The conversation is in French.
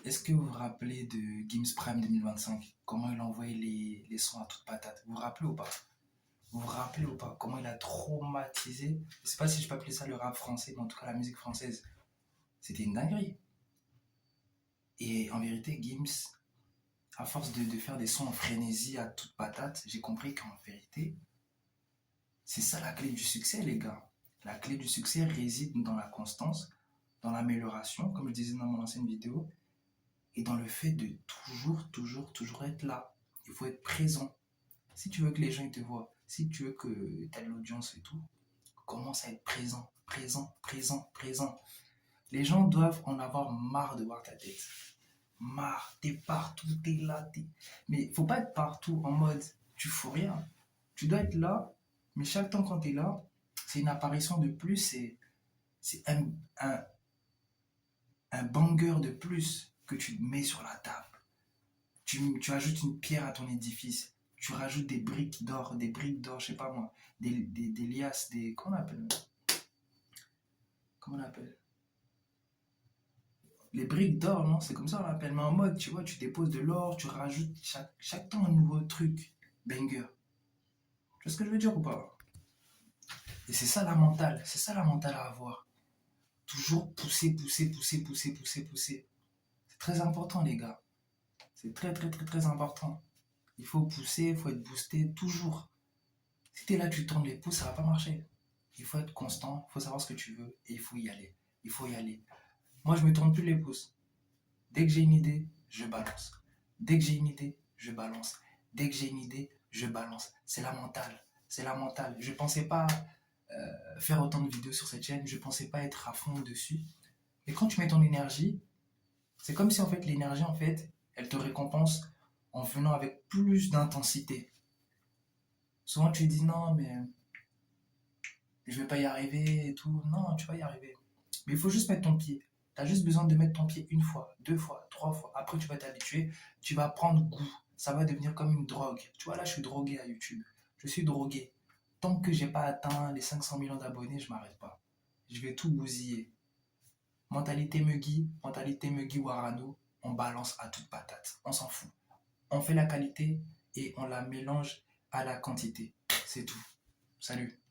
Est-ce que vous vous rappelez de Gims Prime 2025? Comment il envoyait les sons à toute patate? Vous vous rappelez ou pas? Vous vous rappelez ou pas? Comment il a traumatisé? Je sais pas si je peux appeler ça le rap français, mais en tout cas la musique française. C'était une dinguerie. Et en vérité, Gims, à force de faire des sons en frénésie à toute patate, j'ai compris qu'en vérité, c'est ça la clé du succès, les gars. La clé du succès réside dans la constance, dans l'amélioration, comme je disais dans mon ancienne vidéo, et dans le fait de toujours être là. Il faut être présent. Si tu veux que les gens te voient, si tu veux que tu aies de l'audience et tout, commence à être présent, présent, présent, présent. Les gens doivent en avoir marre de voir ta tête. Marre, t'es partout, t'es là, t'es... Mais faut pas être partout en mode tu fous rien. Tu dois être là, mais chaque temps quand t'es là, c'est une apparition de plus, c'est un, un banger de plus que tu mets sur la table. Tu ajoutes une pierre à ton édifice. Tu rajoutes des briques d'or, je sais pas moi, des liasses, des... Comment on appelle? Comment on appelle? Les briques d'or, non? C'est comme ça on l'appelle. Mais en mode, tu vois, tu déposes de l'or, tu rajoutes chaque temps un nouveau truc. Banger. Tu vois ce que je veux dire ou pas? Et c'est ça la mentale à avoir. Toujours pousser. C'est très important, les gars. C'est très important. Il faut pousser, il faut être boosté, toujours. Si t'es là, tu tournes les pouces, ça va pas marcher. Il faut être constant, il faut savoir ce que tu veux et il faut y aller. Il faut y aller. Moi, je me tourne plus les pouces. Dès que j'ai une idée, je balance. Dès que j'ai une idée, je balance. Dès que j'ai une idée, je balance. C'est la mentale. C'est la mentale. Je pensais pas faire autant de vidéos sur cette chaîne, je pensais pas être à fond dessus. Et quand tu mets ton énergie, c'est comme si en fait l'énergie en fait, elle te récompense en venant avec plus d'intensité. Souvent tu dis non mais je vais pas y arriver et tout. Non, tu vas y arriver. Mais il faut juste mettre ton pied. Tu as juste besoin de mettre ton pied une fois, deux fois, trois fois. Après, tu vas t'habituer, tu vas prendre goût. Ça va devenir comme une drogue. Tu vois, là, je suis drogué à YouTube. Je suis drogué. Tant que j'ai pas atteint les 500 millions d'abonnés, je m'arrête pas. Je vais tout bousiller. Mentalité Muggi Warano, on balance à toute patate. On s'en fout. On fait la qualité et on la mélange à la quantité. C'est tout. Salut.